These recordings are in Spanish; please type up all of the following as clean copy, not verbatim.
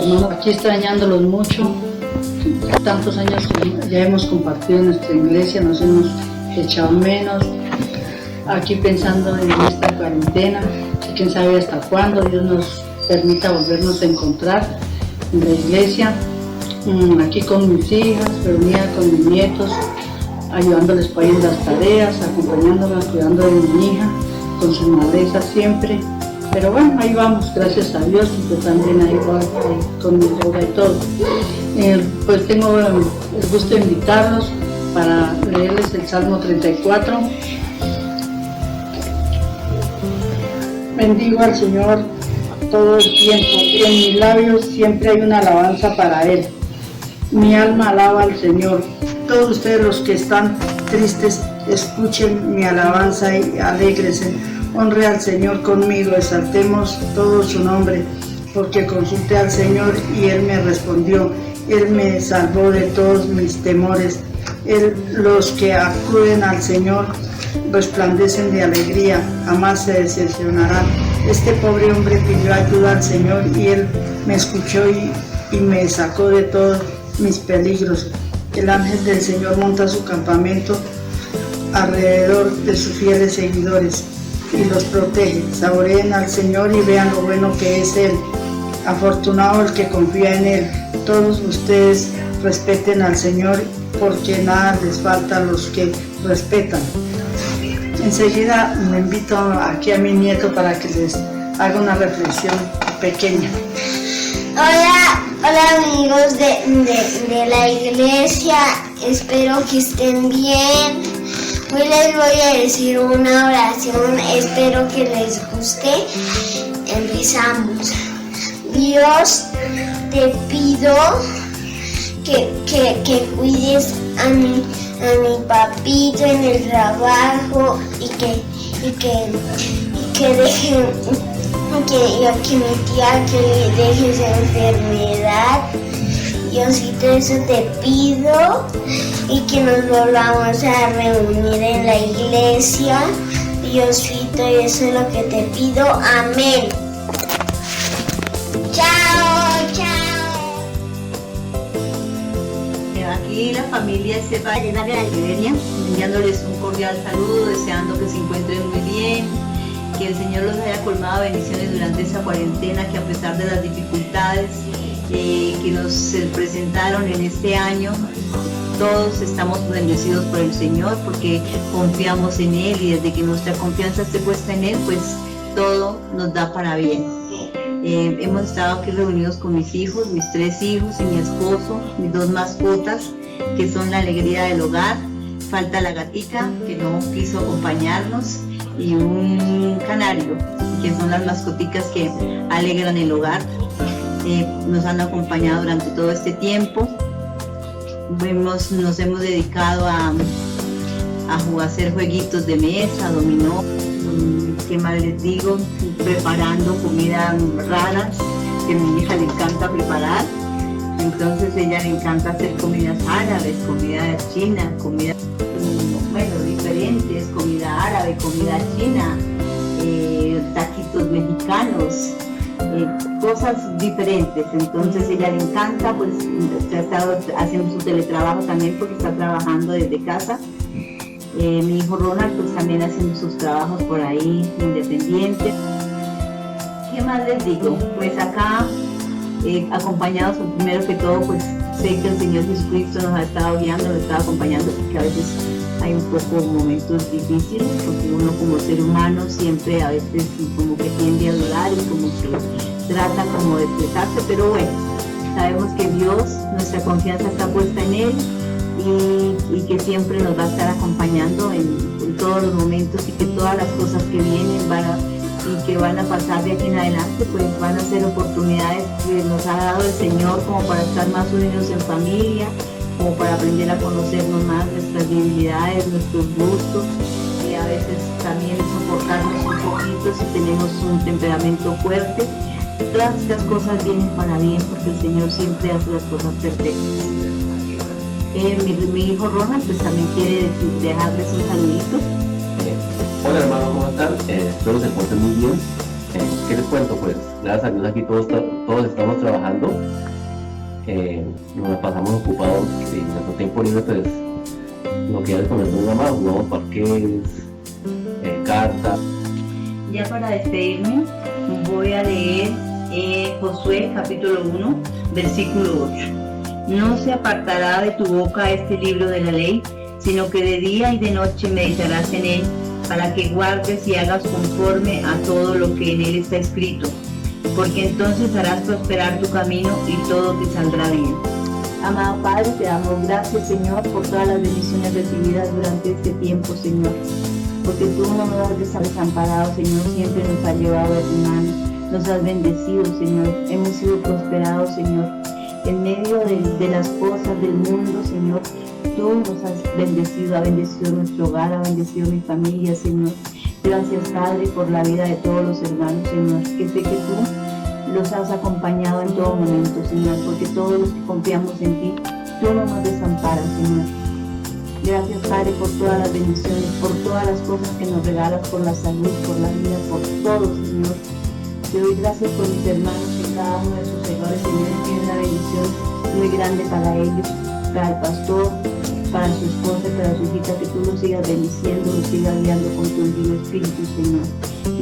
hermanos, aquí extrañándolos mucho. Tantos años que ya hemos compartido en nuestra iglesia, nos hemos echado menos. Aquí pensando en esta cuarentena, que quién sabe hasta cuándo Dios nos permita volvernos a encontrar en la iglesia. Aquí con mis hijas, reunida con mis nietos, ayudándoles por ahí en las tareas, acompañándolas, cuidando de mi hija, con su madreza siempre. Pero bueno, ahí vamos, gracias a Dios, y yo también ahí voy con mi droga y todo. Pues tengo el gusto de invitarlos para leerles el Salmo 34. Bendigo al Señor todo el tiempo, y en mis labios siempre hay una alabanza para Él. Mi alma alaba al Señor. Todos ustedes los que están tristes, escuchen mi alabanza y alégresen. Honre al Señor conmigo, exaltemos todo su nombre, porque consulté al Señor y Él me respondió. Él me salvó de todos mis temores. Los que acuden al Señor resplandecen de alegría, jamás se decepcionarán. Este pobre hombre pidió ayuda al Señor y Él me escuchó y me sacó de todos mis peligros. El ángel del Señor monta su campamento alrededor de sus fieles seguidores y los protege. Saboreen al Señor y vean lo bueno que es Él. Afortunado el que confía en Él. Todos ustedes respeten al Señor, porque nada les falta a los que respetan. Enseguida me invito aquí a mi nieto para que les haga una reflexión pequeña. Hola amigos de la iglesia, espero que estén bien. Hoy les voy a decir una oración, espero que les guste. Empezamos. Dios, te pido que cuides a mi papito en el trabajo y que deje que mi tía que deje esa enfermedad. Diosito, eso te pido, y que nos volvamos a reunir en la iglesia. Diosito, eso es lo que te pido. Amén. Chao, chao. Aquí la familia Estepa de la Liberia, enviándoles un cordial saludo, deseando que se encuentren muy bien, que el Señor los haya colmado de bendiciones durante esta cuarentena, que a pesar de las dificultades que nos presentaron en este año, todos estamos bendecidos por el Señor, porque confiamos en Él, y desde que nuestra confianza esté puesta en Él, pues todo nos da para bien. Hemos estado aquí reunidos con mis hijos, mis 3 hijos y mi esposo, mis 2 mascotas, que son la alegría del hogar. Falta la gatita, que no quiso acompañarnos, y un canario, que son las mascoticas que alegran el hogar. Nos han acompañado durante todo este tiempo. Nos hemos dedicado a hacer jueguitos de mesa, dominó, ¿qué más les digo? Preparando comidas raras que a mi hija le encanta preparar. Entonces ella le encanta hacer comidas árabes, comida china, comidas diferentes, comida árabe, comida china, taquitos mexicanos, cosas diferentes. Entonces ella le encanta, pues ha estado haciendo su teletrabajo también, porque está trabajando desde casa. Mi hijo Ronald pues también haciendo sus trabajos por ahí independientes. ¿Qué más les digo? Pues acá acompañados, primero que todo, pues sé que el Señor Jesucristo nos ha estado guiando, nos ha estado acompañando, porque a veces hay un poco momentos difíciles, porque uno como ser humano siempre a veces como que tiende a dudar y como que trata como de expresarse, pero bueno, sabemos que Dios, nuestra confianza está puesta en Él, y que siempre nos va a estar acompañando en todos los momentos, y que todas las cosas que vienen y que van a pasar de aquí en adelante, pues van a ser oportunidades que nos ha dado el Señor, como para estar más unidos en familia, como para aprender a conocernos más, nuestras debilidades, nuestros gustos, y a veces también soportarnos un poquito si tenemos un temperamento fuerte. Todas estas cosas vienen para bien, porque el Señor siempre hace las cosas perfectas. Mi hijo Ronald pues también quiere dejarles un saludito. Hola hermano, ¿cómo están? Espero se encuentren muy bien. ¿Qué les cuento? Pues gracias a Dios aquí todos estamos trabajando, nos pasamos ocupados y nuestro tiempo libre pues lo que ya les comenté mi mamá, jugamos parques, cartas. Ya para despedirme voy a leer Josué capítulo 1 versículo 8. No se apartará de tu boca este libro de la ley, sino que de día y de noche meditarás en él, para que guardes y hagas conforme a todo lo que en él está escrito, porque entonces harás prosperar tu camino y todo te saldrá bien. Amado Padre, te damos gracias, Señor, por todas las bendiciones recibidas durante este tiempo, Señor, porque tú no nos has desamparado, Señor, siempre nos has llevado de tu mano, nos has bendecido, Señor, hemos sido prosperados, Señor, en medio de las cosas del mundo, Señor. Tú nos has bendecido nuestro hogar, ha bendecido mi familia, Señor. Gracias, Padre, por la vida de todos los hermanos, Señor, que sé que tú los has acompañado en todo momento, Señor, porque todos los que confiamos en ti, tú no nos desamparas, Señor. Gracias, Padre, por todas las bendiciones, por todas las cosas que nos regalas, por la salud, por la vida, por todo, Señor. Te doy gracias por mis hermanos en cada uno de sus hogares, Señor, y tiene una bendición muy grande para ellos, para el pastor, para su esposa, para su hijita, que tú los sigas bendiciendo, los sigas guiando con tu divino Espíritu, Señor.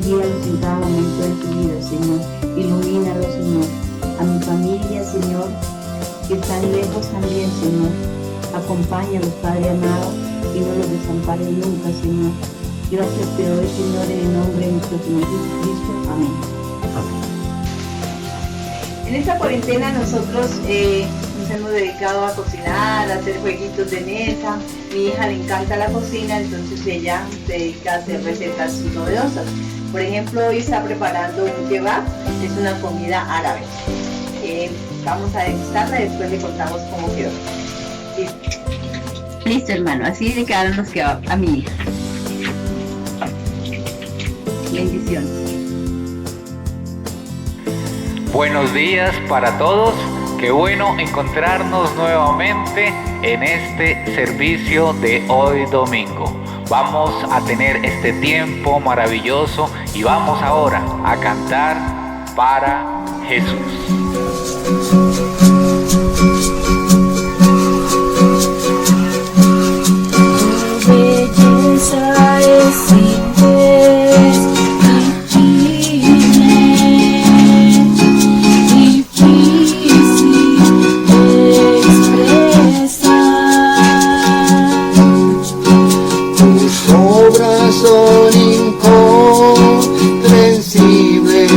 Guíalos en cada momento de tu vida, Señor. Ilumínalos, Señor. A mi familia, Señor, que están lejos también, Señor. Acompáñalos, Padre amado, y no los desampares nunca, Señor. Gracias te doy, Señor, en el nombre de nuestro Señor Jesucristo. Amén. En esta cuarentena nosotros nos hemos dedicado a cocinar, a hacer jueguitos de mesa. Mi hija le encanta la cocina, entonces ella se dedica a hacer recetas novedosas. Por ejemplo, hoy está preparando un kebab, es una comida árabe. Vamos a degustarla y después le contamos cómo quedó. Listo, hermano, así le quedaron los kebab a mi hija. Bendiciones. Buenos días para todos, qué bueno encontrarnos nuevamente en este servicio de hoy domingo. Vamos a tener este tiempo maravilloso y vamos ahora a cantar para Jesús. Belleza es son incomprensibles,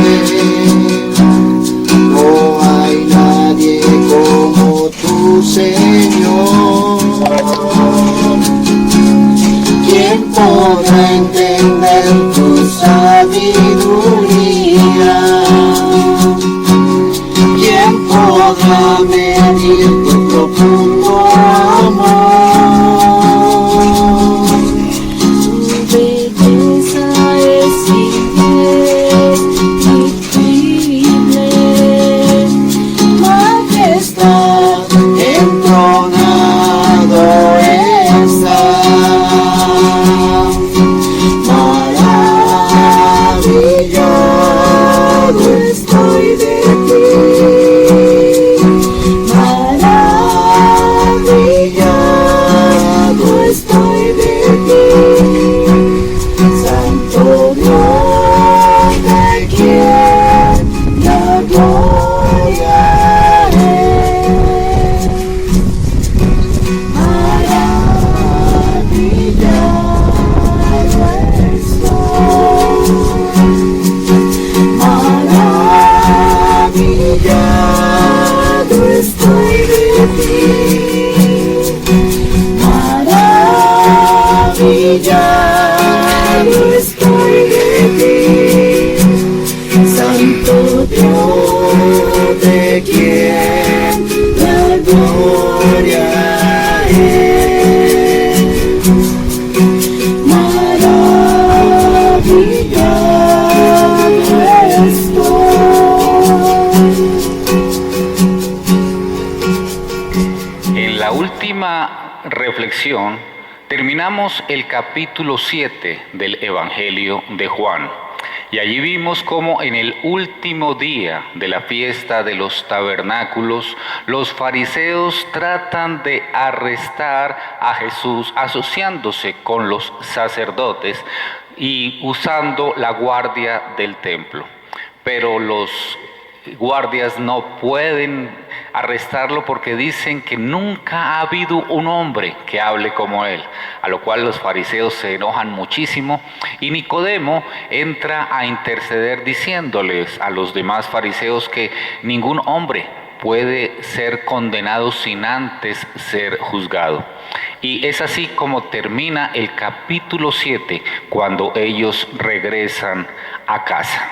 no hay nadie como tu Señor. ¿Quién podrá entender tu sabiduría? ¿Quién podrá medir tu profundo amor? Maravillado estoy de ti, Santo Dios, de quien la gloria es. Maravillado estoy. En la última reflexión terminamos el capítulo 7 del Evangelio de Juan Y allí vimos cómo en el último día de la fiesta de los tabernáculos, los fariseos tratan de arrestar a Jesús asociándose con los sacerdotes y usando la guardia del templo. Pero los guardias no pueden arrestarlo porque dicen que nunca ha habido un hombre que hable como él, a lo cual los fariseos se enojan muchísimo y Nicodemo entra a interceder diciéndoles a los demás fariseos que ningún hombre puede ser condenado sin antes ser juzgado. Y es así como termina el capítulo 7 cuando ellos regresan a casa.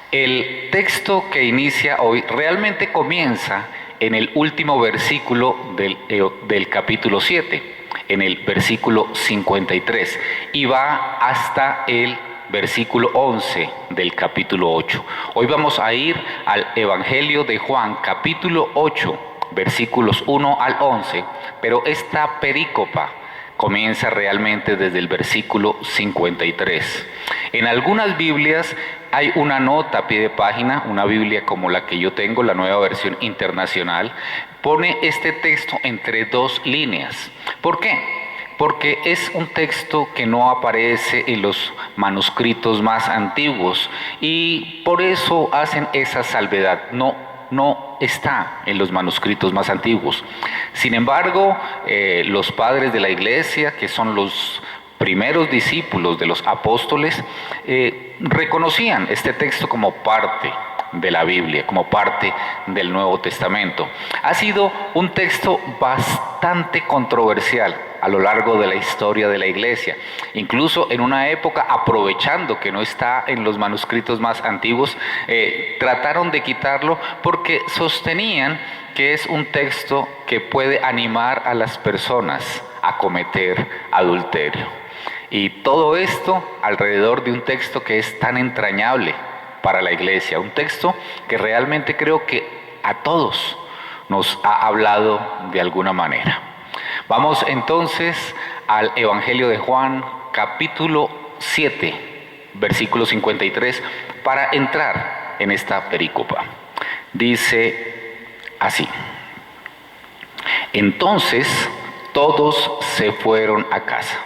El texto que inicia hoy realmente comienza en el último versículo del capítulo 7, en el versículo 53, y va hasta el versículo 11 del capítulo 8. Hoy vamos a ir al Evangelio de Juan, capítulo 8, versículos 1 al 11, pero esta perícopa comienza realmente desde el versículo 53. En algunas Biblias hay una nota a pie de página, una Biblia como la que yo tengo, la Nueva Versión Internacional, pone este texto entre dos líneas. ¿Por qué? Porque es un texto que no aparece en los manuscritos más antiguos y por eso hacen esa salvedad. No está en los manuscritos más antiguos. Sin embargo, los padres de la iglesia, que son los primeros discípulos de los apóstoles, reconocían este texto como parte de la Biblia, como parte del Nuevo Testamento. Ha sido un texto bastante controversial a lo largo de la historia de la iglesia. Incluso en una época, aprovechando que no está en los manuscritos más antiguos, trataron de quitarlo porque sostenían que es un texto que puede animar a las personas a cometer adulterio. Y todo esto alrededor de un texto que es tan entrañable para la iglesia, un texto que realmente creo que a todos nos ha hablado de alguna manera. Vamos entonces al Evangelio de Juan, capítulo 7, versículo 53, para entrar en esta perícopa. Dice así: entonces todos se fueron a casa.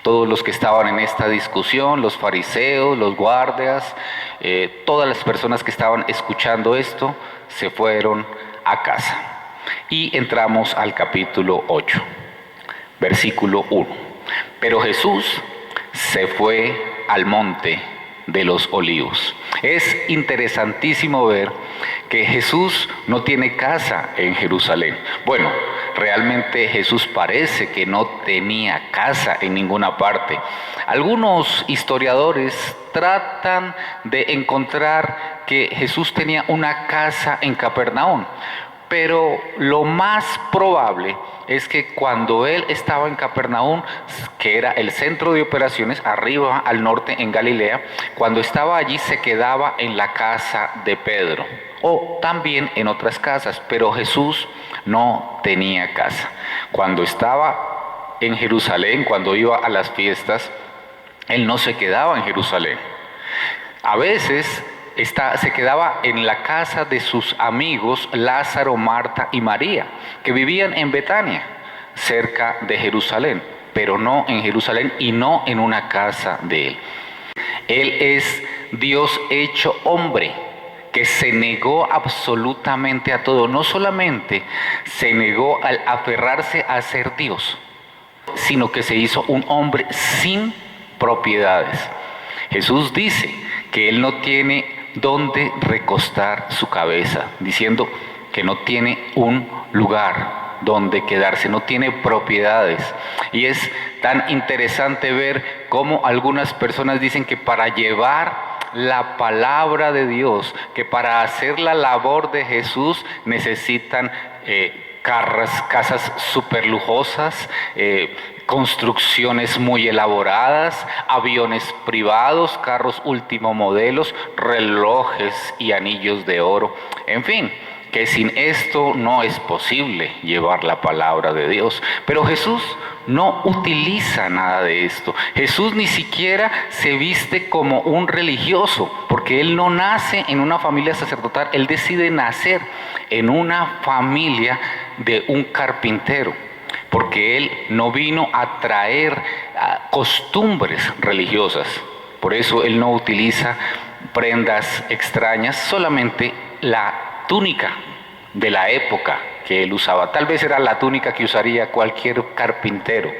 Todos los que estaban en esta discusión, los fariseos, los guardias, todas las personas que estaban escuchando esto, se fueron a casa. Y entramos al capítulo 8, versículo 1. Pero Jesús se fue al monte de los Olivos. Es interesantísimo ver que Jesús no tiene casa en Jerusalén. Bueno, realmente Jesús parece que no tenía casa en ninguna parte. Algunos historiadores tratan de encontrar que Jesús tenía una casa en Capernaum, pero lo más probable es que cuando él estaba en Capernaum, que era el centro de operaciones arriba al norte en Galilea, cuando estaba allí se quedaba en la casa de Pedro o también en otras casas, pero Jesús no tenía casa. Cuando estaba en Jerusalén, cuando iba a las fiestas, él no se quedaba en Jerusalén. A veces se quedaba en la casa de sus amigos Lázaro, Marta y María, que vivían en Betania, cerca de Jerusalén, pero no en Jerusalén y no en una casa de él. Él es Dios hecho hombre, que se negó absolutamente a todo. No solamente se negó al aferrarse a ser Dios, sino que se hizo un hombre sin propiedades. Jesús dice que él no tiene dónde recostar su cabeza, diciendo que no tiene un lugar donde quedarse, no tiene propiedades. Y es tan interesante ver cómo algunas personas dicen que para llevar la palabra de Dios, que para hacer la labor de Jesús necesitan casas súper lujosas, construcciones muy elaboradas, aviones privados, carros último modelos, relojes y anillos de oro. En fin, que sin esto no es posible llevar la palabra de Dios. Pero Jesús no utiliza nada de esto. Jesús ni siquiera se viste como un religioso, porque Él no nace en una familia sacerdotal, Él decide nacer en una familia de un carpintero, porque Él no vino a traer costumbres religiosas. Por eso Él no utiliza prendas extrañas, solamente la túnica de la época que Él usaba. Tal vez era la túnica que usaría cualquier carpintero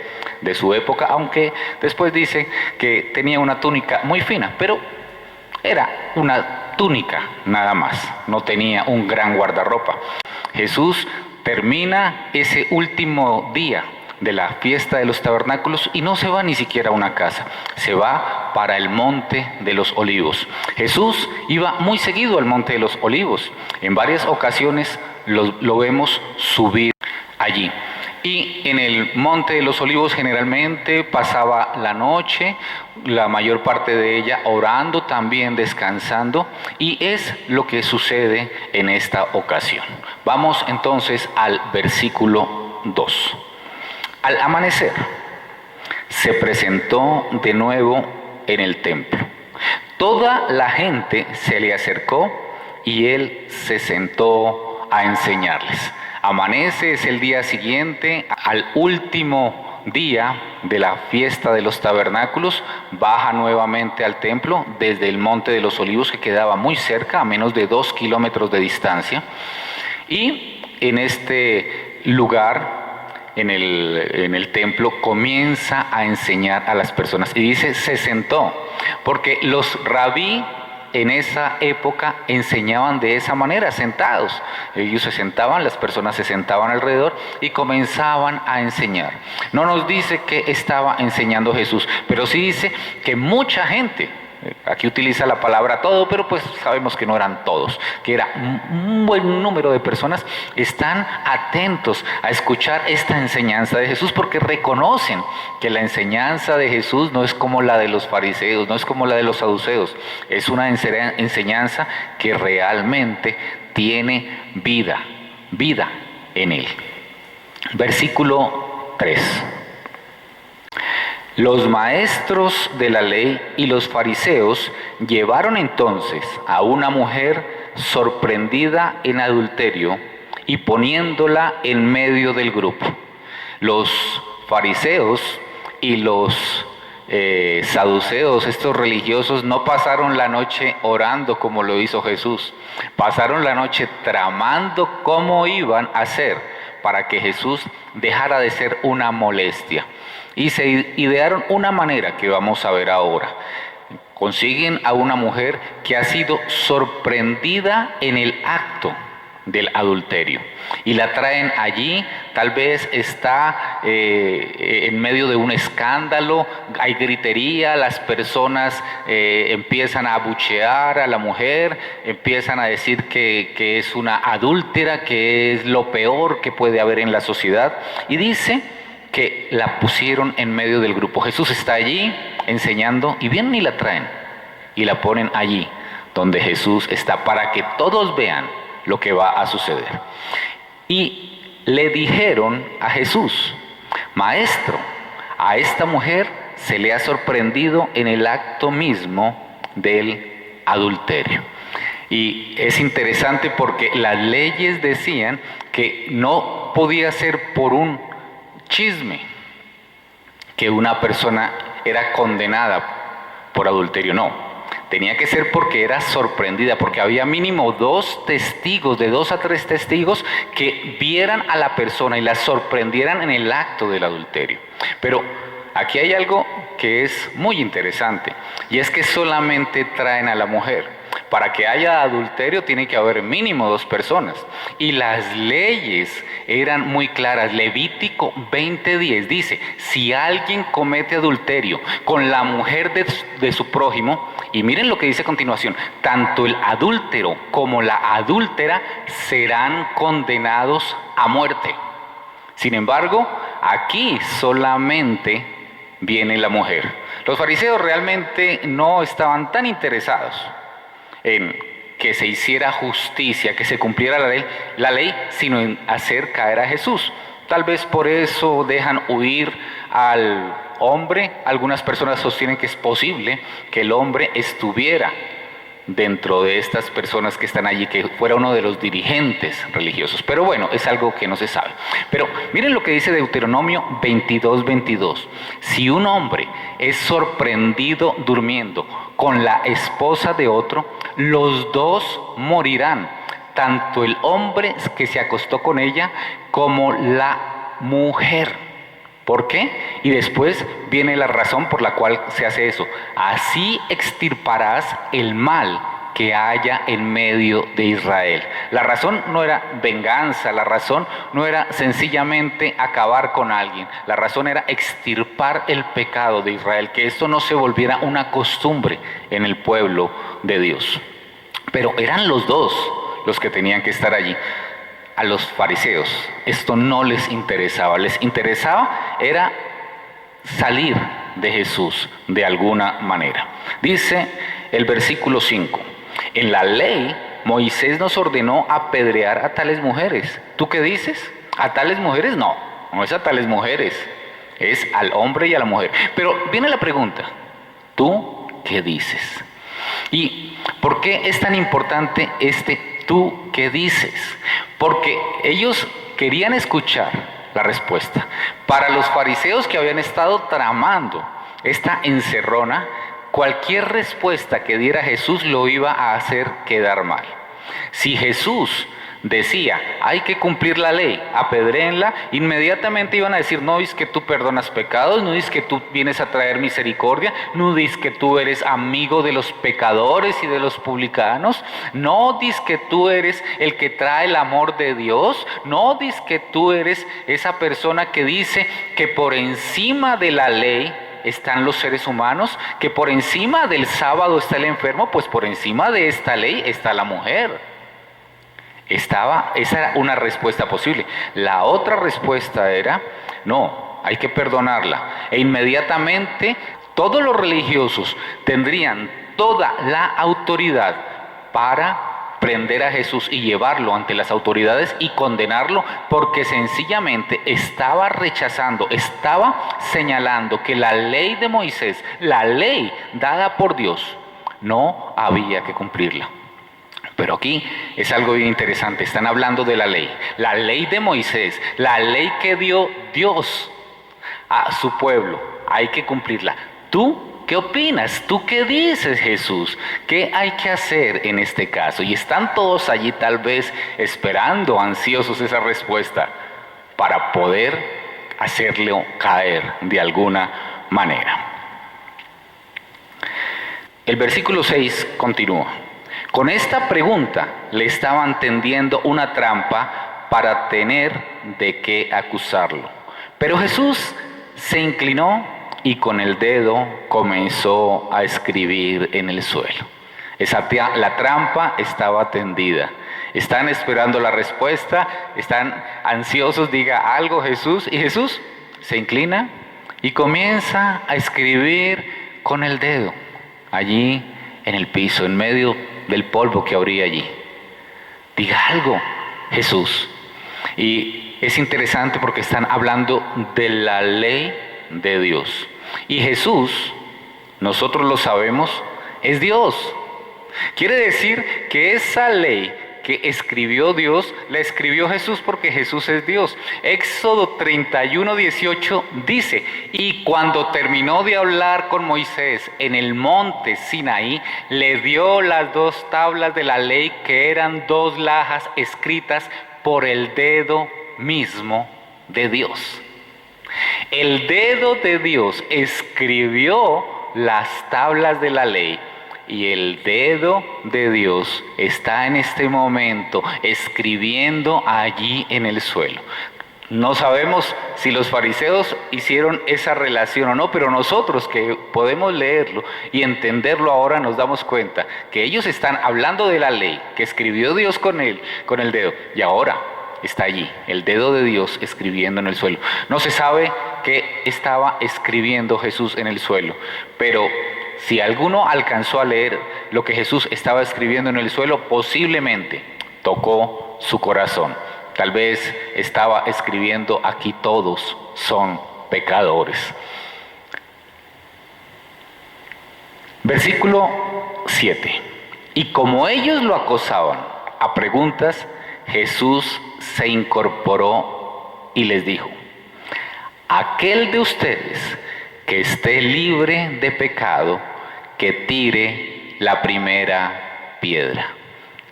de su época, aunque después dice que tenía una túnica muy fina, pero era una túnica nada más, no tenía un gran guardarropa. Jesús termina ese último día de la fiesta de los tabernáculos y no se va ni siquiera a una casa, se va para el monte de los olivos. Jesús iba muy seguido al monte de los olivos, en varias ocasiones lo vemos subir allí. Y en el monte de los olivos generalmente pasaba la noche, la mayor parte de ella orando, también descansando, y es lo que sucede en esta ocasión. Vamos entonces al versículo 2. Al amanecer, se presentó de nuevo en el templo. Toda la gente se le acercó y él se sentó a enseñarles. Amanece, es el día siguiente, al último día de la fiesta de los tabernáculos, baja nuevamente al templo desde el monte de los olivos, que quedaba muy cerca, a menos de 2 kilómetros de distancia, y en este lugar, en el templo, comienza a enseñar a las personas. Y dice, se sentó, porque los rabí en esa época enseñaban de esa manera, sentados. Ellos se sentaban, las personas se sentaban alrededor y comenzaban a enseñar. No nos dice que estaba enseñando Jesús, pero sí dice que mucha gente, aquí utiliza la palabra todo, pero pues sabemos que no eran todos, que era un buen número de personas, están atentos a escuchar esta enseñanza de Jesús, porque reconocen que la enseñanza de Jesús no es como la de los fariseos, no es como la de los saduceos, es una enseñanza que realmente tiene vida en él. Versículo 3. Los maestros de la ley y los fariseos llevaron entonces a una mujer sorprendida en adulterio y poniéndola en medio del grupo. Los fariseos y los saduceos, estos religiosos, no pasaron la noche orando como lo hizo Jesús. Pasaron la noche tramando cómo iban a hacer para que Jesús dejara de ser una molestia. Y se idearon una manera que vamos a ver ahora. Consiguen a una mujer que ha sido sorprendida en el acto del adulterio y la traen allí. Tal vez está en medio de un escándalo, hay gritería, las personas empiezan a abuchear a la mujer, empiezan a decir que es una adúltera, que es lo peor que puede haber en la sociedad, y dice que la pusieron en medio del grupo. Jesús está allí enseñando y vienen y la traen y la ponen allí donde Jesús está, para que todos vean lo que va a suceder. Y le dijeron a Jesús: Maestro, a esta mujer se le ha sorprendido en el acto mismo del adulterio. Y es interesante porque las leyes decían que no podía ser por un chisme que una persona era condenada por adulterio, no. Tenía que ser porque era sorprendida, porque había mínimo 2 testigos, de 2 a 3 testigos, que vieran a la persona y la sorprendieran en el acto del adulterio. Pero aquí hay algo que es muy interesante, y es que solamente traen a la mujer. Para que haya adulterio tiene que haber mínimo 2 personas. Y las leyes eran muy claras. Levítico 20:10 dice: si alguien comete adulterio con la mujer de su prójimo, y miren lo que dice a continuación, tanto el adúltero como la adúltera serán condenados a muerte. Sin embargo, aquí solamente viene la mujer. Los fariseos realmente no estaban tan interesados en que se hiciera justicia, que se cumpliera la ley, sino en hacer caer a Jesús. Tal vez por eso dejan huir al hombre. Algunas personas sostienen que es posible que el hombre estuviera dentro de estas personas que están allí, que fuera uno de los dirigentes religiosos. Pero bueno, es algo que no se sabe. Pero miren lo que dice Deuteronomio 22:22. Si un hombre es sorprendido durmiendo con la esposa de otro, los dos morirán, tanto el hombre que se acostó con ella como la mujer. ¿Por qué? Y después viene la razón por la cual se hace eso. Así extirparás el mal que haya en medio de Israel. La razón no era venganza, la razón no era sencillamente acabar con alguien. La razón era extirpar el pecado de Israel, que esto no se volviera una costumbre en el pueblo de Dios. Pero eran los dos los que tenían que estar allí. A los fariseos esto no les interesaba era salir de Jesús de alguna manera. Dice el versículo 5, en la ley Moisés nos ordenó apedrear a tales mujeres. ¿Tú qué dices? ¿A tales mujeres? No es a tales mujeres, es al hombre y a la mujer. Pero viene la pregunta, ¿tú qué dices? ¿Y por qué es tan importante ¿tú qué dices? Porque ellos querían escuchar la respuesta. Para los fariseos que habían estado tramando esta encerrona, cualquier respuesta que diera Jesús lo iba a hacer quedar mal. Si Jesús decía, hay que cumplir la ley, apedréenla, inmediatamente iban a decir, no dices que tú perdonas pecados, no dices que tú vienes a traer misericordia, no dices que tú eres amigo de los pecadores y de los publicanos, no dices que tú eres el que trae el amor de Dios, no dices que tú eres esa persona que dice que por encima de la ley están los seres humanos, que por encima del sábado está el enfermo, pues por encima de esta ley está la mujer. Esa era una respuesta posible. La otra respuesta era, no, hay que perdonarla. E inmediatamente todos los religiosos tendrían toda la autoridad para prender a Jesús y llevarlo ante las autoridades y condenarlo, porque sencillamente estaba rechazando, estaba señalando que la ley de Moisés, la ley dada por Dios, no había que cumplirla. Pero aquí es algo bien interesante, están hablando de la ley de Moisés, la ley que dio Dios a su pueblo, hay que cumplirla. ¿Tú qué opinas? ¿Tú qué dices, Jesús? ¿Qué hay que hacer en este caso? Y están todos allí tal vez esperando, ansiosos esa respuesta para poder hacerle caer de alguna manera. El versículo 6 continúa. Con esta pregunta le estaban tendiendo una trampa para tener de qué acusarlo. Pero Jesús se inclinó y con el dedo comenzó a escribir en el suelo. La trampa estaba tendida. Están esperando la respuesta, están ansiosos, diga algo Jesús. Y Jesús se inclina y comienza a escribir con el dedo allí en el piso, en medio del polvo que habría allí. Diga algo, Jesús. Y es interesante porque están hablando de la ley de Dios. Y Jesús, nosotros lo sabemos, es Dios. Quiere decir que esa ley que escribió Dios, la escribió Jesús porque Jesús es Dios. Éxodo 31:18 dice, y cuando terminó de hablar con Moisés en el monte Sinaí, le dio las 2 tablas de la ley que eran 2 lajas escritas por el dedo mismo de Dios. El dedo de Dios escribió las tablas de la ley. Y el dedo de Dios está en este momento escribiendo allí en el suelo. No sabemos si los fariseos hicieron esa relación o no, pero nosotros que podemos leerlo y entenderlo ahora nos damos cuenta que ellos están hablando de la ley que escribió Dios con el dedo. Y ahora está allí, el dedo de Dios escribiendo en el suelo. No se sabe qué estaba escribiendo Jesús en el suelo, pero si alguno alcanzó a leer lo que Jesús estaba escribiendo en el suelo, posiblemente tocó su corazón. Tal vez estaba escribiendo, aquí todos son pecadores. Versículo 7. Y como ellos lo acosaban a preguntas, Jesús se incorporó y les dijo: aquel de ustedes que esté libre de pecado, que tire la primera piedra.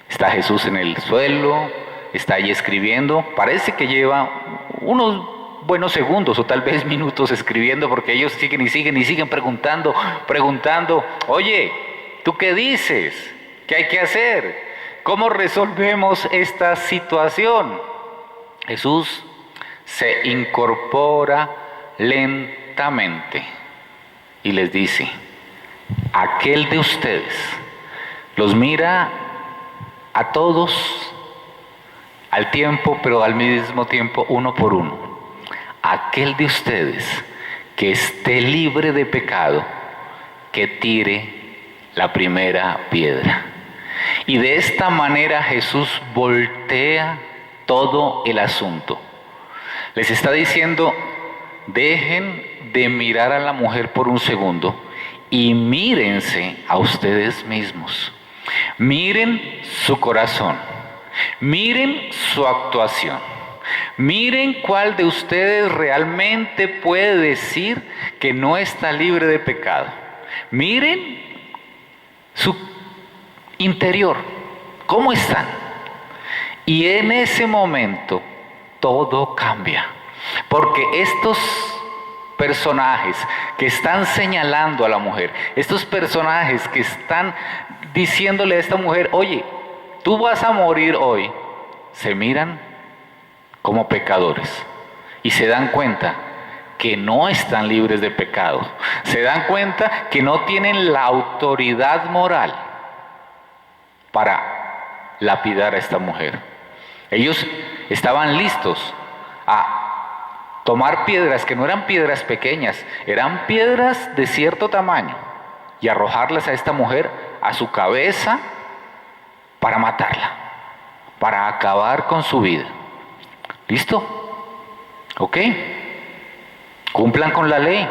Está Jesús en el suelo, está ahí escribiendo, parece que lleva unos buenos segundos o tal vez minutos escribiendo, porque ellos siguen y siguen y siguen preguntando, oye, ¿tú qué dices? ¿Qué hay que hacer? ¿Cómo resolvemos esta situación? Jesús se incorpora lentamente y les dice: aquel de ustedes, los mira a todos al tiempo, pero al mismo tiempo uno por uno. Aquel de ustedes que esté libre de pecado, que tire la primera piedra. Y de esta manera Jesús voltea todo el asunto. Les está diciendo: dejen de mirar a la mujer por un segundo y mírense a ustedes mismos. Miren su corazón, miren su actuación, miren cuál de ustedes realmente puede decir que no está libre de pecado. Miren su interior, cómo están. Y en ese momento todo cambia, porque estos personajes que están señalando a la mujer, estos personajes que están diciéndole a esta mujer: oye, tú vas a morir hoy, se miran como pecadores y se dan cuenta que no están libres de pecado, se dan cuenta que no tienen la autoridad moral para lapidar a esta mujer. Ellos estaban listos a tomar piedras que no eran piedras pequeñas, eran piedras de cierto tamaño, y arrojarlas a esta mujer, a su cabeza, para matarla, para acabar con su vida. ¿Listo? ¿Ok? Cumplan con la ley.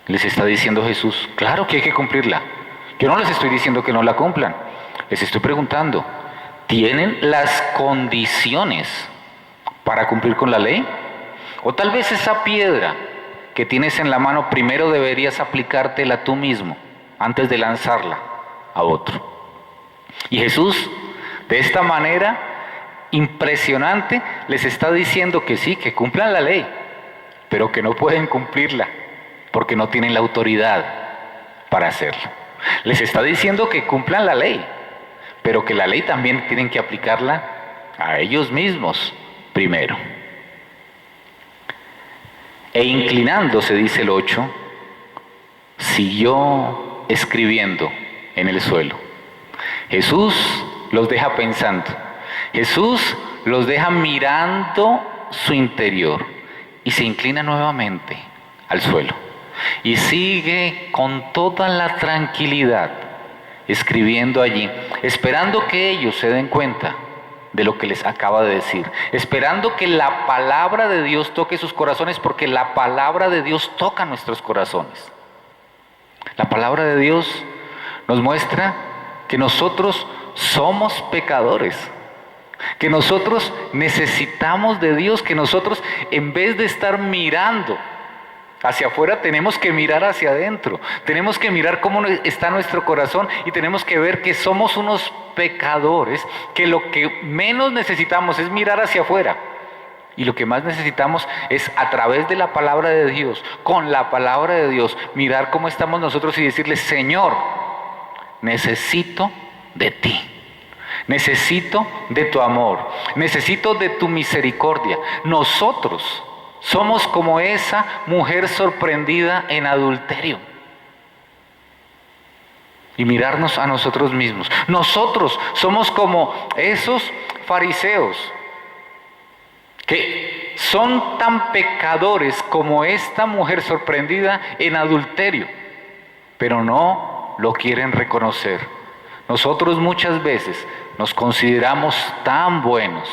Les está diciendo Jesús. Claro que hay que cumplirla. Yo no les estoy diciendo que no la cumplan. Les estoy preguntando: ¿tienen las condiciones para cumplir con la ley? O tal vez esa piedra que tienes en la mano, primero deberías aplicártela tú mismo antes de lanzarla a otro. Y Jesús, de esta manera impresionante, les está diciendo que sí, que cumplan la ley, pero que no pueden cumplirla porque no tienen la autoridad para hacerlo. Les está diciendo que cumplan la ley, pero que la ley también tienen que aplicarla a ellos mismos primero. E inclinándose, dice el 8, siguió escribiendo en el suelo. Jesús los deja pensando. Jesús los deja mirando su interior y se inclina nuevamente al suelo. Y sigue con toda la tranquilidad escribiendo allí, esperando que ellos se den cuenta de lo que les acaba de decir, esperando que la palabra de Dios toque sus corazones, porque la palabra de Dios toca nuestros corazones. La palabra de Dios nos muestra que nosotros somos pecadores, que nosotros necesitamos de Dios, que nosotros, en vez de estar mirando hacia afuera, tenemos que mirar hacia adentro, tenemos que mirar cómo está nuestro corazón y tenemos que ver que somos unos pecadores, que lo que menos necesitamos es mirar hacia afuera y lo que más necesitamos es, a través de la palabra de Dios, con la palabra de Dios, mirar cómo estamos nosotros y decirle: Señor, necesito de ti. Necesito de tu amor, necesito de tu misericordia. Nosotros somos como esa mujer sorprendida en adulterio. Y mirarnos a nosotros mismos. Nosotros somos como esos fariseos que son tan pecadores como esta mujer sorprendida en adulterio, pero no lo quieren reconocer. Nosotros muchas veces nos consideramos tan buenos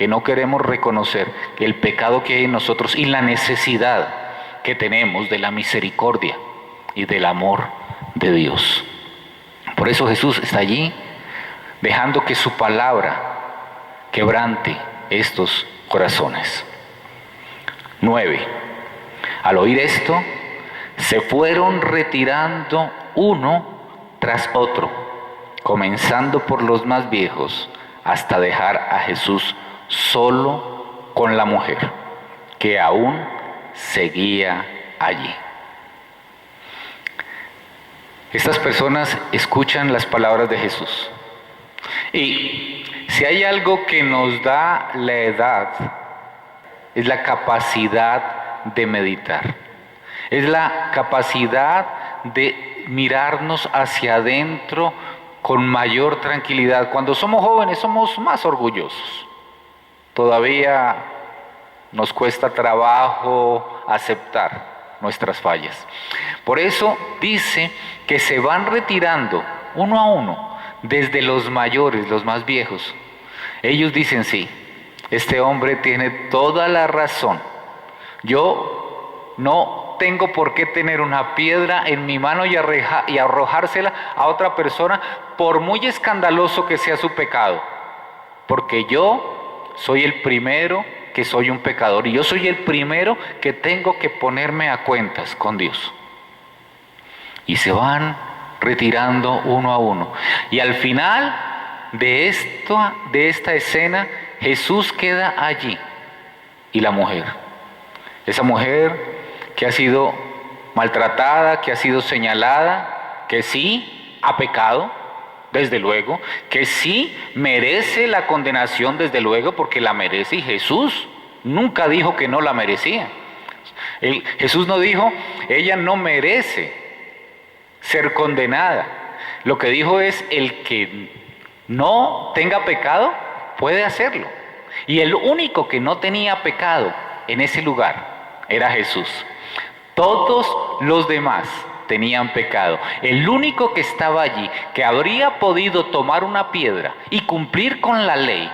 que no queremos reconocer el pecado que hay en nosotros y la necesidad que tenemos de la misericordia y del amor de Dios. Por eso Jesús está allí, dejando que su palabra quebrante estos corazones. 9. Al oír esto, se fueron retirando uno tras otro, comenzando por los más viejos, hasta dejar a Jesús solo con la mujer, que aún seguía allí. Estas personas escuchan las palabras de Jesús. Y si hay algo que nos da la edad, es la capacidad de meditar. Es la capacidad de mirarnos hacia adentro con mayor tranquilidad. Cuando somos jóvenes somos más orgullosos. Todavía nos cuesta trabajo aceptar nuestras fallas. Por eso dice que se van retirando uno a uno, desde los mayores, los más viejos. Ellos dicen, sí, este hombre tiene toda la razón. Yo no tengo por qué tener una piedra en mi mano y arrojársela a otra persona, por muy escandaloso que sea su pecado. Porque yo soy el primero que soy un pecador y yo soy el primero que tengo que ponerme a cuentas con Dios. Y se van retirando uno a uno. Y al final de esta escena, Jesús queda allí y la mujer. Esa mujer que ha sido maltratada, que ha sido señalada, que sí ha pecado, desde luego, que sí merece la condenación, desde luego, porque la merece, y Jesús nunca dijo que no la merecía. Jesús no dijo, ella no merece ser condenada. Lo que dijo es, el que no tenga pecado puede hacerlo. Y el único que no tenía pecado en ese lugar era Jesús. Todos los demás tenían pecado. El único que estaba allí, que habría podido tomar una piedra y cumplir con la ley,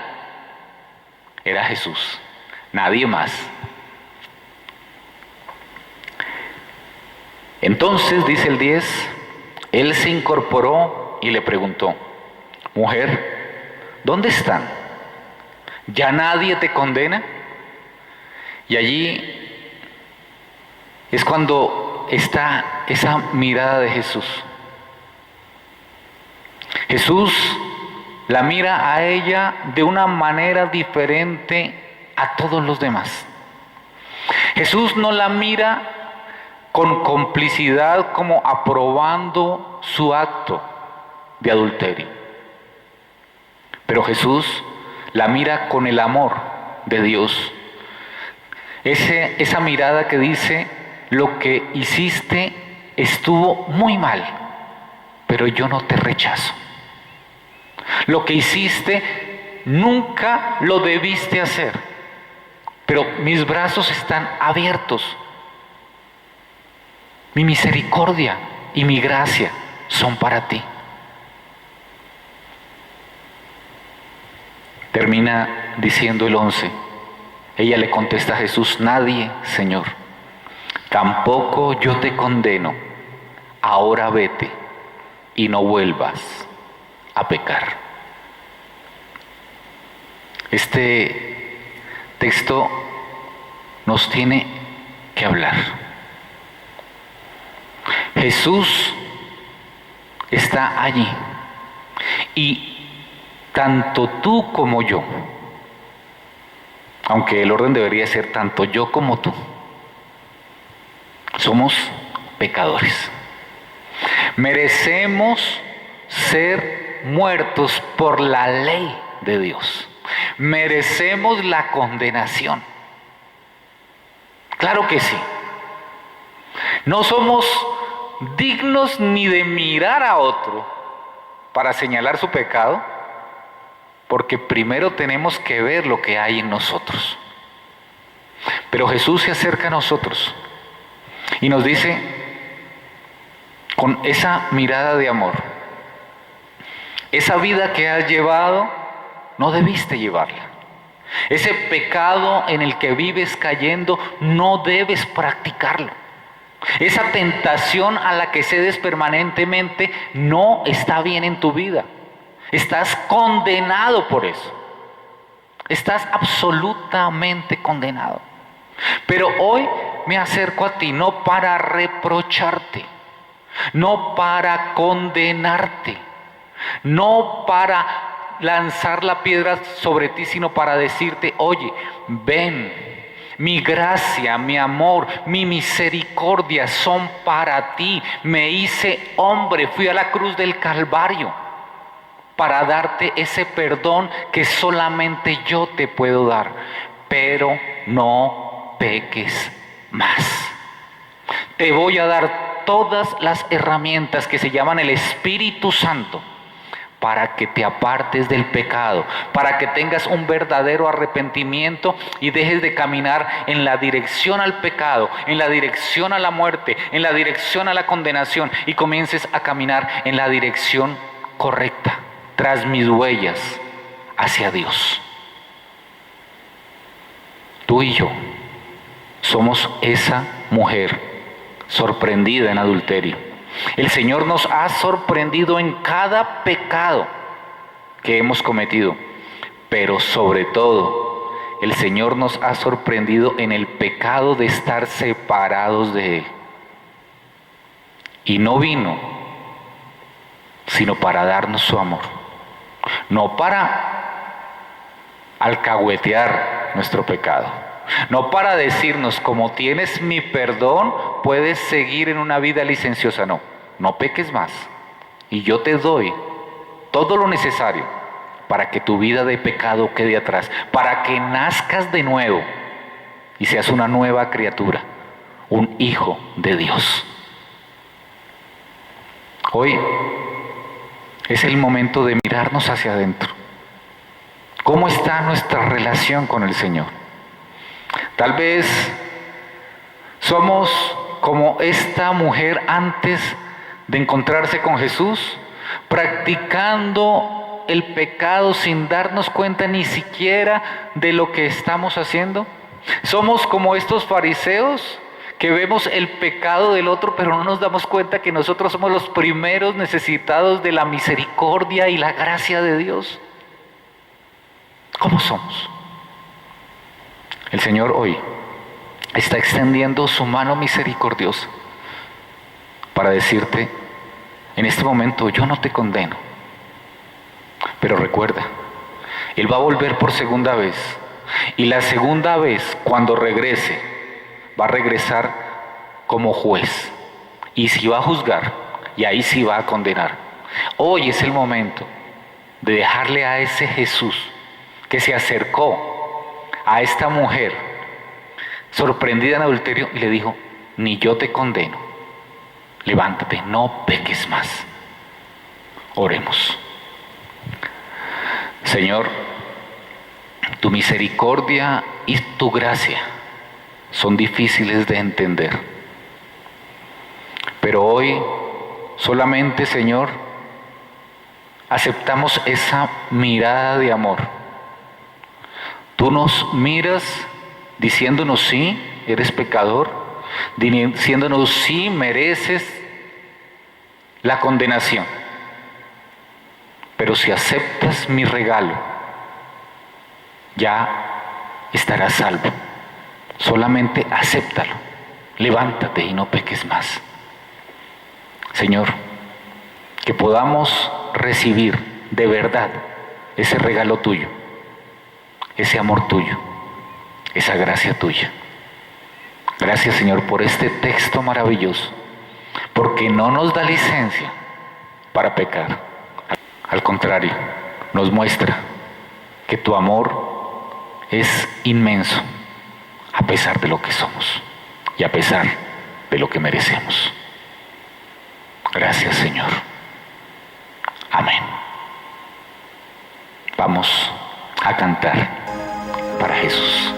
era Jesús. Nadie más. Entonces, dice el 10, él se incorporó y le preguntó, mujer, ¿dónde están? ¿Ya nadie te condena? Y allí es cuando está esa mirada de Jesús. Jesús la mira a ella de una manera diferente a todos los demás. Jesús no la mira con complicidad, como aprobando su acto de adulterio. Pero Jesús la mira con el amor de Dios. Esa mirada que dice, lo que hiciste estuvo muy mal, pero yo no te rechazo. Lo que hiciste nunca lo debiste hacer, pero mis brazos están abiertos. Mi misericordia y mi gracia son para ti. Termina diciendo el 11. Ella le contesta a Jesús, nadie, Señor. Tampoco yo te condeno. Ahora vete y no vuelvas a pecar. Este texto nos tiene que hablar. Jesús está allí y tanto tú como yo, aunque el orden debería ser tanto yo como tú, somos pecadores. Merecemos ser muertos por la ley de Dios. Merecemos la condenación. Claro que sí. No somos dignos ni de mirar a otro para señalar su pecado, porque primero tenemos que ver lo que hay en nosotros. Pero Jesús se acerca a nosotros y nos dice, con esa mirada de amor, esa vida que has llevado, no debiste llevarla. Ese pecado en el que vives cayendo, no debes practicarlo. Esa tentación a la que cedes permanentemente no está bien en tu vida. Estás condenado por eso. Estás absolutamente condenado. Pero hoy me acerco a ti no para reprocharte, no para condenarte, no para lanzar la piedra sobre ti, sino para decirte: oye, ven. Mi gracia, mi amor, mi misericordia son para ti. Me hice hombre, fui a la cruz del Calvario para darte ese perdón que solamente yo te puedo dar. Pero no peques más. Te voy a dar todas las herramientas que se llaman el Espíritu Santo para que te apartes del pecado, para que tengas un verdadero arrepentimiento y dejes de caminar en la dirección al pecado, en la dirección a la muerte, en la dirección a la condenación, y comiences a caminar en la dirección correcta, tras mis huellas, hacia Dios. Tú y yo somos esa mujer sorprendida en adulterio. El Señor nos ha sorprendido en cada pecado que hemos cometido, pero sobre todo, el Señor nos ha sorprendido en el pecado de estar separados de Él. Y no vino sino para darnos su amor, no para alcahuetear nuestro pecado, no para decirnos: como tienes mi perdón, puedes seguir en una vida licenciosa. No peques más. Y yo te doy todo lo necesario para que tu vida de pecado quede atrás, para que nazcas de nuevo y seas una nueva criatura, un hijo de Dios. Hoy es el momento de mirarnos hacia adentro. ¿Cómo está nuestra relación con el Señor? Tal vez somos como esta mujer antes de encontrarse con Jesús, practicando el pecado sin darnos cuenta ni siquiera de lo que estamos haciendo. Somos como estos fariseos que vemos el pecado del otro, pero no nos damos cuenta que nosotros somos los primeros necesitados de la misericordia y la gracia de Dios. ¿Cómo somos? El Señor hoy está extendiendo su mano misericordiosa para decirte: en este momento yo no te condeno, pero recuerda, Él va a volver por segunda vez, y la segunda vez, cuando regrese, va a regresar como juez, y si va a juzgar, y ahí sí va a condenar. Hoy es el momento de dejarle a ese Jesús que se acercó a esta mujer sorprendida en adulterio y le dijo: ni yo te condeno, levántate, no peques más. Oremos. Señor, tu misericordia y tu gracia son difíciles de entender, pero hoy solamente, Señor, aceptamos esa mirada de amor. Tú nos miras diciéndonos: sí, eres pecador, diciéndonos: sí, mereces la condenación, pero si aceptas mi regalo, ya estarás salvo. Solamente acéptalo, levántate y no peques más. Señor, que podamos recibir de verdad ese regalo tuyo, ese amor tuyo, esa gracia tuya. Gracias, Señor, por este texto maravilloso, porque no nos da licencia para pecar. Al contrario, nos muestra que tu amor es inmenso, a pesar de lo que somos y a pesar de lo que merecemos. Gracias, Señor. Amén. Vamos a cantar para Jesús.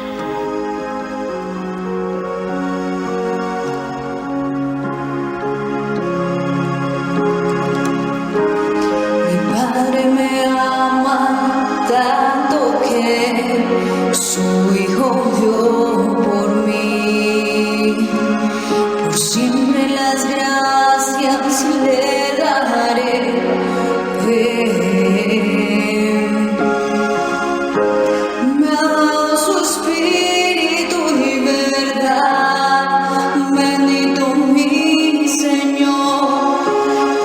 Mi Padre me ama tanto que siempre las gracias le daré. Me ha dado su espíritu y verdad, bendito mi Señor,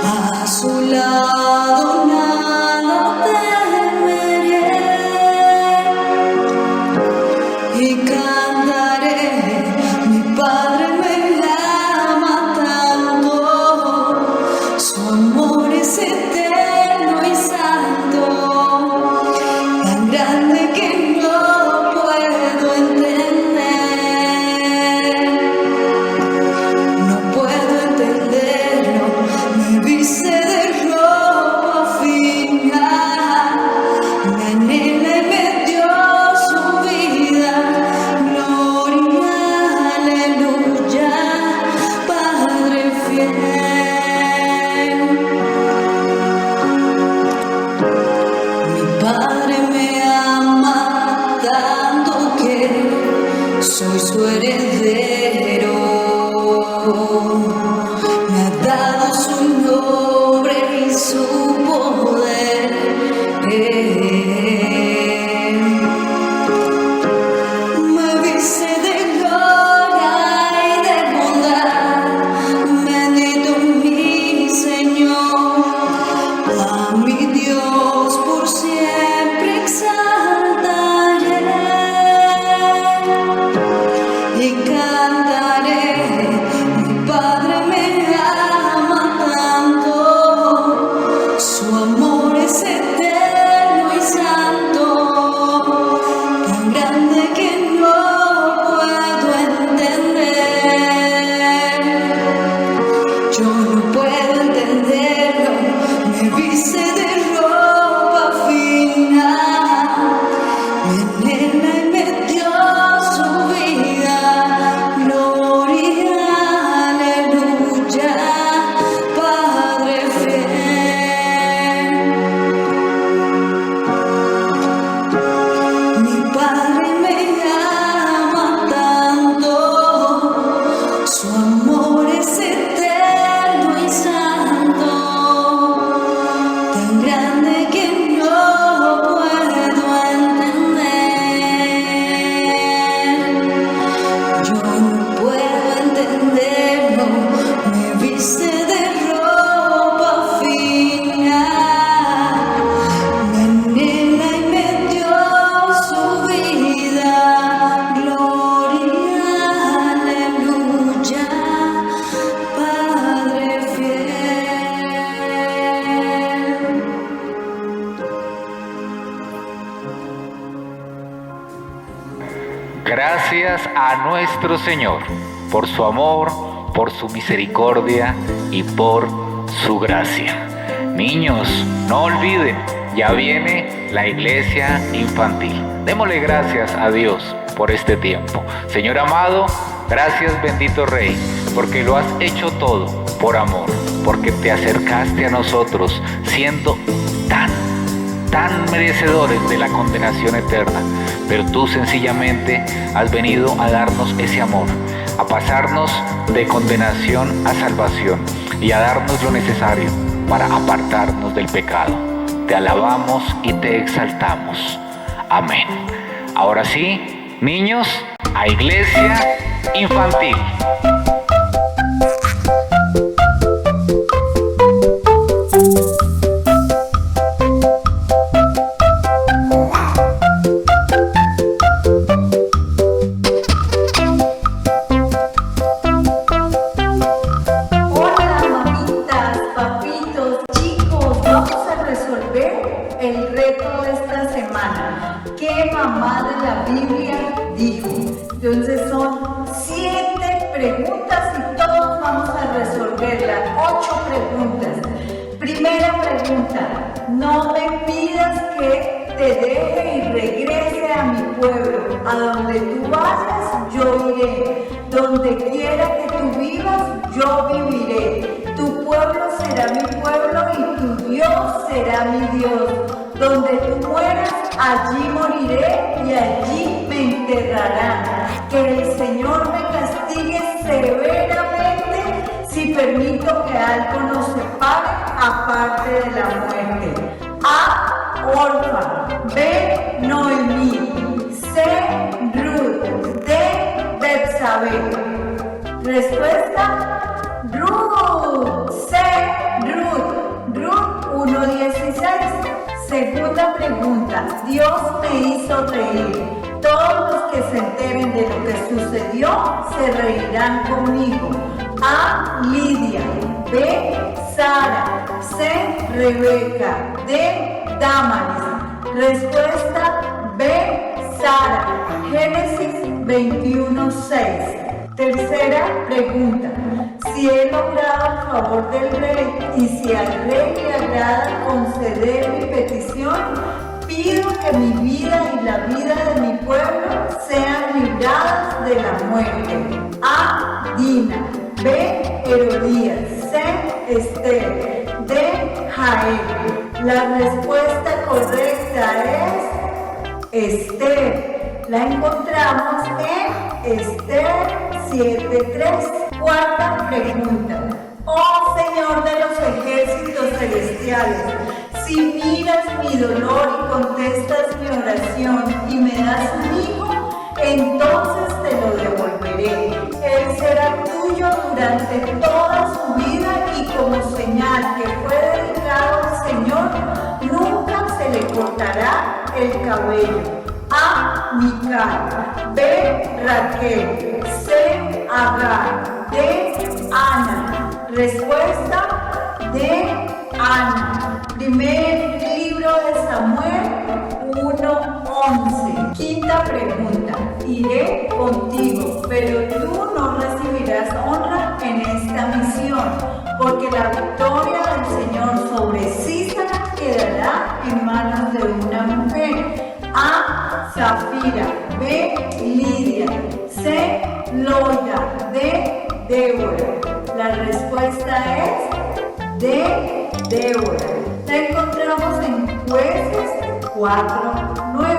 a su lado nada temeré y cantaré. Mi Padre me ama tanto, su amor es eterno y santo, tan grande que no puedo entender, no puedo entenderlo. Me viste de ropa fina, me anhela y me dio su vida. Gloria, aleluya, Padre fiel. Mi Padre me ama tanto que soy su heredero. Me ha dado su nombre y su poder. Me viste de gloria y de bondad, bendito mi Señor, a mi Dios por siempre exaltaré y cantaré. Mi Padre me ama tanto, su amor es eterno y santo, tan grande que no puedo entender. Yo no puedo entenderlo. Me viste de ropa fina, me anhela y me dio su vida. Gloria, aleluya, Padre fiel. Mi Padre me ama tanto, su amor es eterno y santo, tan grande que no puedo entender. Yo no puedo entenderlo. Me viste de ropa fina, me anhela y me dio su vida. Gloria, aleluya, Padre fiel. Gracias a nuestro Señor por su amor, por su misericordia y por su gracia. Niños, no olviden, ya viene la iglesia infantil. Démosle gracias a Dios por este tiempo. Señor amado, gracias bendito Rey, porque lo has hecho todo por amor, porque te acercaste a nosotros siendo tan merecedores de la condenación eterna, pero tú sencillamente has venido a darnos ese amor, a pasarnos de condenación a salvación y a darnos lo necesario para apartarnos del pecado. Te alabamos y te exaltamos. Amén. Ahora sí, niños, a iglesia infantil. Hola mamitas, papitos, chicos, vamos a resolver el reto de esta semana. ¿Qué mamá de la Biblia dijo? Entonces son 7 preguntas y todos vamos a resolverlas. 8 preguntas. Primera pregunta: no me pidas que te deje y regrese a mi pueblo. A donde tú vayas, yo iré. Donde quiera que tú vivas, yo viviré. Tu pueblo será mi pueblo y tu Dios será mi Dios. Donde tú mueras, allí moriré y allí me enterrarán. Que el Señor me castigue severamente permito que algo nos separe aparte de la muerte. A. Orfa. B. Noemí. C. Ruth. D. Betsabé. Respuesta. Ruth. C. Ruth. Ruth 1:16. Segunda pregunta. Dios me hizo reír. Todos los que se enteren de lo que sucedió se reirán conmigo. A. Lidia. B. Sara. C. Rebeca. D. Damaris. Respuesta B. Sara. Génesis 21:6. Tercera pregunta. Si he logrado el favor del rey y si al rey le agrada conceder mi petición, pido que mi vida y la vida de mi pueblo sean libradas de la muerte. A. Dina. B. Herodías. C. Esther. D. Jael. La respuesta correcta es Esther. La encontramos en Esther 7:3. Cuarta pregunta. Oh Señor de los ejércitos celestiales, si miras mi dolor y contestas mi oración y me das un hijo, entonces te lo devolveré. Él será tuyo durante toda su vida y como señal que fue dedicado al Señor, nunca se le cortará el cabello. A. Mical. B. Raquel. C. Agar. D. Ana. Respuesta D. Ana. Primer libro de Samuel 1:11. Quinta pregunta. Iré contigo, pero tú no recibirás honra en esta misión, porque la victoria del Señor sobre Sísara quedará en manos de una mujer. A. Zafira. B. Lidia. C. Loida. D. Débora. La respuesta es D. Débora. La encontramos en Jueces 4:9.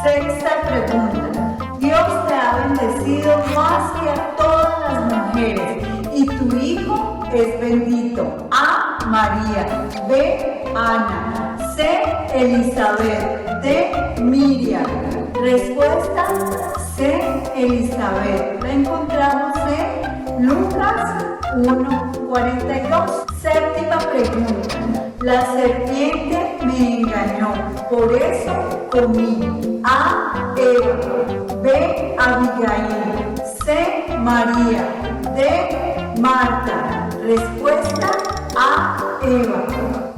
Sexta pregunta. Dios te ha bendecido más que a todas las mujeres y tu hijo es bendito. A. María. B. Ana. C. Elizabeth. D. Miriam. Respuesta C. Elizabeth. La encontramos en Lucas 1:42. Séptima pregunta. La serpiente me engañó, por eso comí. A. Eva. B. Abigail. C. María. D. Marta. Respuesta A. Eva.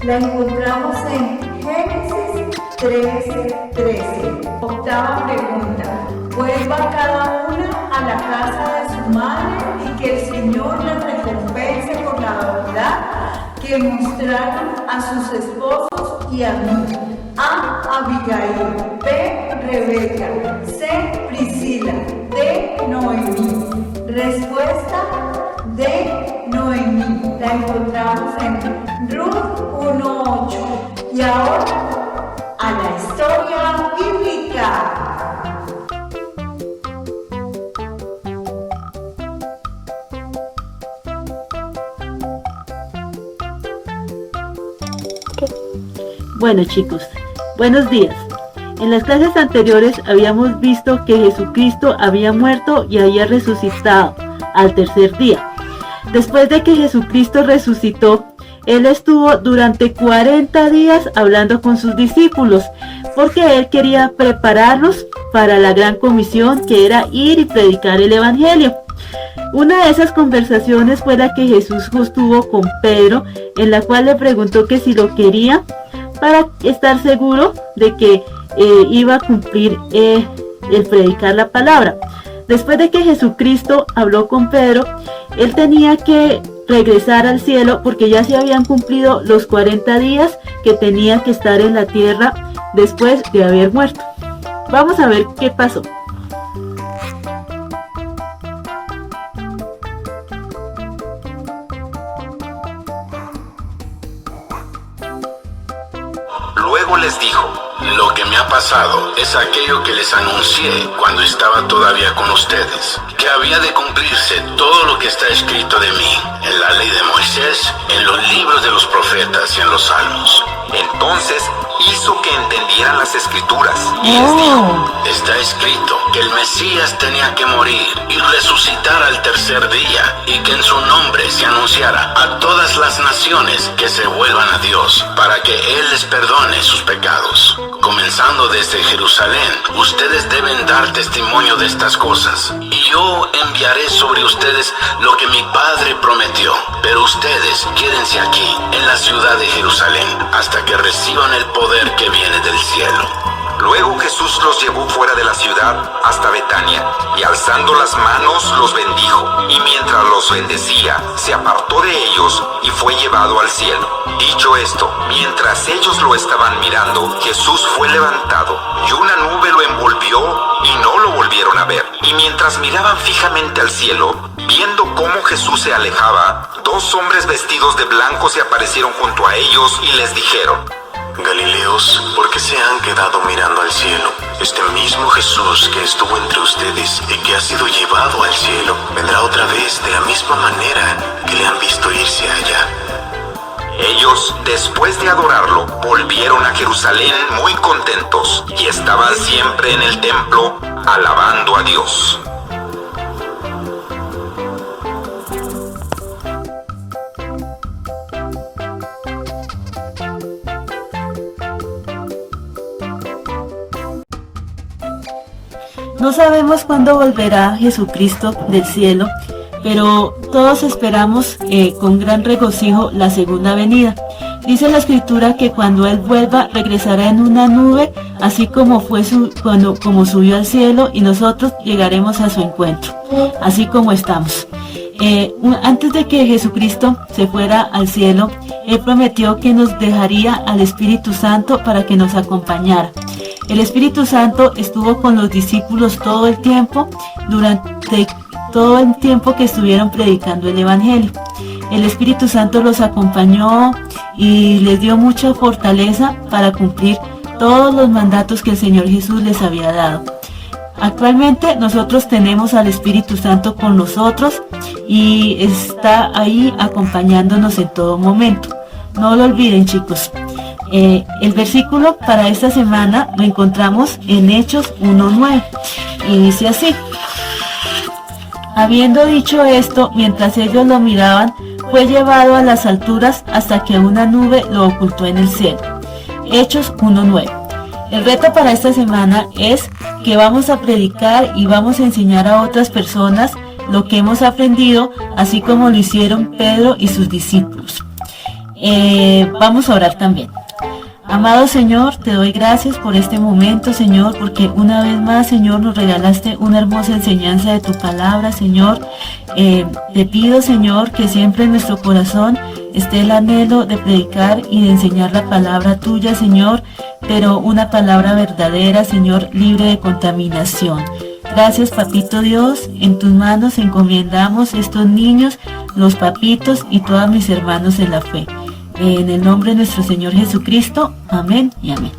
La encontramos en Génesis 13:13. Octava pregunta. Vuelva cada una a la casa de su madre y que el Señor la recompense por la bondad que mostraron a sus esposos y a mí. A. Abigail. B. Rebeca. C. Priscila. D. Noemí. Respuesta D. Noemí. La encontramos en Ruth 1:8. Y ahora a la historia bíblica. Bueno chicos, buenos días. En las clases anteriores habíamos visto que Jesucristo había muerto y había resucitado al tercer día. Después de que Jesucristo resucitó, Él estuvo durante 40 días hablando con sus discípulos, porque Él quería prepararlos para la gran comisión que era ir y predicar el Evangelio. Una de esas conversaciones fue la que Jesús tuvo con Pedro, en la cual le preguntó que si lo quería para estar seguro de que iba a cumplir el predicar la palabra. Después de que Jesucristo habló con Pedro, él tenía que regresar al cielo porque ya se habían cumplido los 40 días que tenía que estar en la tierra después de haber muerto. Vamos a ver qué pasó. Luego les dijo: lo que me ha pasado es aquello que les anuncié cuando estaba todavía con ustedes, que había de cumplirse todo lo que está escrito de mí en la ley Moisés en los libros de los profetas y en los salmos. Entonces hizo que entendieran las escrituras y les dijo: Está escrito que el Mesías tenía que morir y resucitar al tercer día, y que en su nombre se anunciara a todas las naciones que se vuelvan a Dios, para que Él les perdone sus pecados. Comenzando desde Jerusalén, ustedes deben dar testimonio de estas cosas, y yo enviaré sobre ustedes lo que mi Padre prometió. Pero ustedes quédense aquí, en la ciudad de Jerusalén, hasta que reciban el poder que viene del cielo. Luego Jesús los llevó fuera de la ciudad hasta Betania, y alzando las manos los bendijo, y mientras los bendecía, se apartó de ellos y fue llevado al cielo. Dicho esto, mientras ellos lo estaban mirando, Jesús fue levantado, y una nube lo envolvió y no lo volvieron a ver. Y mientras miraban fijamente al cielo, viendo cómo Jesús se alejaba, 2 hombres vestidos de blanco se aparecieron junto a ellos y les dijeron: Galileos, ¿por qué se han quedado mirando al cielo? Este mismo Jesús que estuvo entre ustedes y que ha sido llevado al cielo, vendrá otra vez de la misma manera que le han visto irse allá. Ellos, después de adorarlo, volvieron a Jerusalén muy contentos y estaban siempre en el templo alabando a Dios. No sabemos cuándo volverá Jesucristo del cielo, pero todos esperamos con gran regocijo la segunda venida. Dice la Escritura que cuando Él vuelva regresará en una nube, así como fue como subió al cielo, y nosotros llegaremos a su encuentro, así como estamos. Antes de que Jesucristo se fuera al cielo, Él prometió que nos dejaría al Espíritu Santo para que nos acompañara. El Espíritu Santo estuvo con los discípulos todo el tiempo, durante todo el tiempo que estuvieron predicando el Evangelio. El Espíritu Santo los acompañó y les dio mucha fortaleza para cumplir todos los mandatos que el Señor Jesús les había dado. Actualmente nosotros tenemos al Espíritu Santo con nosotros y está ahí acompañándonos en todo momento. No lo olviden, chicos. El versículo para esta semana lo encontramos en Hechos 1:9 y dice así: Habiendo dicho esto, mientras ellos lo miraban, fue llevado a las alturas hasta que una nube lo ocultó en el cielo. Hechos 1:9. El reto para esta semana es que vamos a predicar y vamos a enseñar a otras personas lo que hemos aprendido, así como lo hicieron Pedro y sus discípulos. Vamos a orar también. Amado Señor, te doy gracias por este momento, Señor, porque una vez más, Señor, nos regalaste una hermosa enseñanza de tu palabra, Señor. Te pido, Señor, que siempre en nuestro corazón esté el anhelo de predicar y de enseñar la palabra tuya, Señor, pero una palabra verdadera, Señor, libre de contaminación. Gracias, Papito Dios, en tus manos encomendamos estos niños, los papitos y todos mis hermanos en la fe. En el nombre de nuestro Señor Jesucristo, amén y amén.